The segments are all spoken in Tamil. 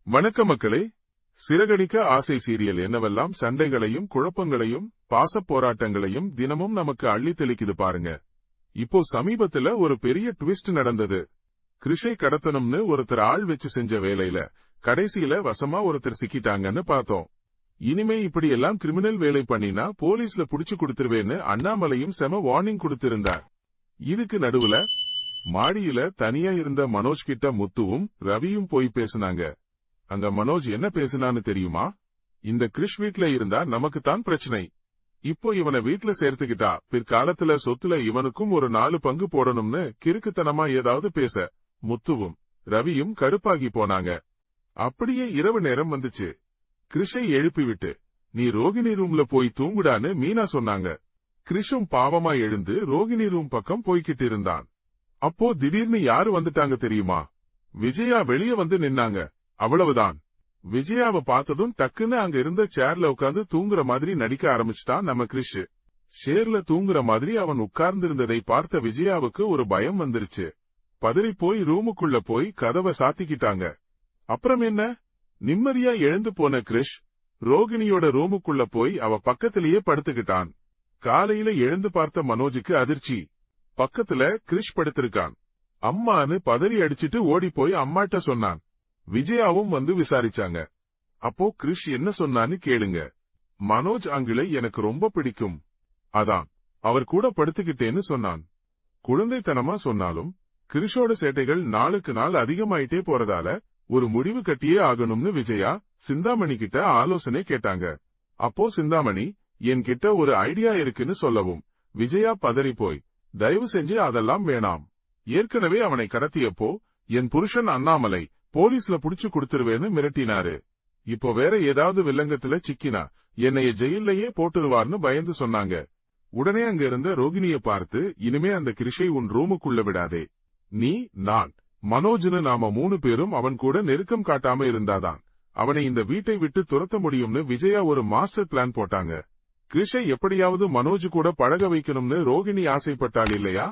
வணக்கம் மக்களே. சிறகடிக்க ஆசை சீரியல் என்னவெல்லாம் சண்டைகளையும் குழப்பங்களையும் பாசப் போராட்டங்களையும் தினமும் நமக்கு அள்ளி தெளிக்குது பாருங்க. இப்போ சமீபத்துல ஒரு பெரிய ட்விஸ்ட் நடந்தது. கிருஷை கடத்தணும்னு ஒருத்தர் ஆள் வச்சு செஞ்ச வேலையில கடைசியில வசமா ஒருத்தர் சிக்கிட்டாங்கன்னு பார்த்தோம். இனிமே இப்படி எல்லாம் கிரிமினல் வேலை பண்ணினா போலீஸ்ல புடிச்சு கொடுத்துருவேன்னு அண்ணாமலையும் செம வார்னிங் கொடுத்திருந்தார். இதுக்கு நடுவுல மாடியில தனியா இருந்த மனோஜ் கிட்ட முத்துவும் ரவியும் போய் பேசினாங்க. அங்க மனோஜ் என்ன பேசினான்னு தெரியுமா? இந்த கிருஷ் வீட்ல இருந்தா நமக்கு தான் பிரச்சனை. இப்போ இவனை வீட்ல சேர்த்துக்கிட்டா பிற்காலத்துல சொத்துல இவனுக்கும் ஒரு 4 பங்கு போடணும்னு கிறுக்குத்தனமா ஏதாவது பேச முத்துவும் ரவியும் கடுப்பாகி போனாங்க. அப்படியே இரவு நேரம் வந்துச்சு. கிருஷை எழுப்பிவிட்டு நீ ரோகிணி ரூம்ல போய் தூங்குடான்னு மீனா சொன்னாங்க. கிருஷும் பாவமா எழுந்து ரோகிணி ரூம் பக்கம் போய்கிட்டு இருந்தான். அப்போ திடீர்னு யாரு வந்துட்டாங்க தெரியுமா? விஜயா வெளியே வந்து நின்னாங்க. அவ்வளவுதான். விஜயாவை பார்த்ததும் டக்குன்னு அங்க இருந்த சேர்ல உட்கார்ந்து தூங்குற மாதிரி நடிக்க ஆரம்பிச்சிட்டான் நம்ம கிருஷ். சேர்ல தூங்குற மாதிரி அவன் உட்கார்ந்திருந்ததை பார்த்த விஜயாவுக்கு ஒரு பயம் வந்துருச்சு. பதறி போய் ரூமுக்குள்ள போய் கதவை சாத்திக்கிட்டாங்க. அப்புறம் என்ன? நிம்மதியா எழுந்து போன கிருஷ் ரோகிணியோட ரூமுக்குள்ள போய் அவ பக்கத்திலேயே படுத்துக்கிட்டான். காலையில எழுந்து பார்த்த மனோஜுக்கு அதிர்ச்சி. பக்கத்துல கிருஷ் படுத்திருக்கான். அம்மான்னு பதறி அடிச்சிட்டு ஓடி போய் அம்மாட்ட சொன்னான். விஜயாவும் வந்து விசாரிச்சாங்க. அப்போ கிருஷ் என்ன சொன்னான்னு கேளுங்க. மனோஜ் அங்கிளை எனக்கு ரொம்ப பிடிக்கும். அதான் அவர் கூட படுத்துக்கிட்டேன்னு சொன்னான். குழந்தைத்தனமா சொன்னாலும் கிருஷோட சேட்டைகள் நாளுக்கு நாள் அதிகமாயிட்டே போறதால ஒரு முடிவு கட்டியே ஆகணும்னு விஜயா சிந்தாமணி கிட்ட ஆலோசனை கேட்டாங்க. அப்போ சிந்தாமணி என்கிட்ட ஒரு ஐடியா இருக்குன்னு சொல்லவும் விஜயா பதறி போய் தயவு செஞ்சு அதெல்லாம் வேணாம். ஏற்கனவே அவனை கடத்தியப்போ என் புருஷன் அண்ணாமலை போலீஸ்ல புடிச்சு கொடுத்துருவேன்னு மிரட்டினாரு. இப்போ வேற ஏதாவது வில்லங்கத்துல சிக்கினா என்னைய ஜெயிலையே போட்டுருவார்னு பயந்து சொன்னாங்க. உடனே அங்க இருந்த ரோகிணிய பார்த்து இனிமே அந்த கிருஷை உன் ரூமுக்குள்ள விடாதே. நீ நான் மனோஜ்னு நாம 3 பேரும் அவன் கூட நெருக்கம் காட்டாம இருந்தாதான் அவனை இந்த வீட்டை விட்டு துரத்த முடியும்னு விஜயா ஒரு மாஸ்டர் பிளான் போட்டாங்க. கிருஷை எப்படியாவது மனோஜ் கூட பழக வைக்கணும்னு ரோகிணி ஆசைப்பட்டாள் இல்லையா?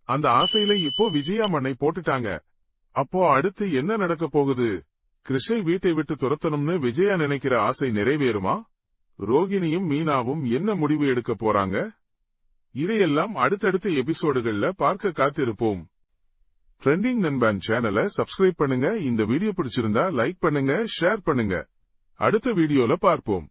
அந்த ஆசையில இப்போ விஜயா மண்ணை போட்டுட்டாங்க. அப்போ அடுத்து என்ன நடக்க போகுது? கிருஷை வீட்டை விட்டு துரத்தணும்னு விஜயா நினைக்கிற ஆசை நிறைவேறுமா? ரோகிணியும் மீனாவும் என்ன முடிவு எடுக்க போறாங்க? இதையெல்லாம் அடுத்தடுத்த எபிசோடுகள்ல பார்க்க காத்திருப்போம். ட்ரெண்டிங் நண்பன் சேனலை சப்ஸ்கிரைப் பண்ணுங்க. இந்த வீடியோ பிடிச்சிருந்தா லைக் பண்ணுங்க, ஷேர் பண்ணுங்க. அடுத்த வீடியோல பார்ப்போம்.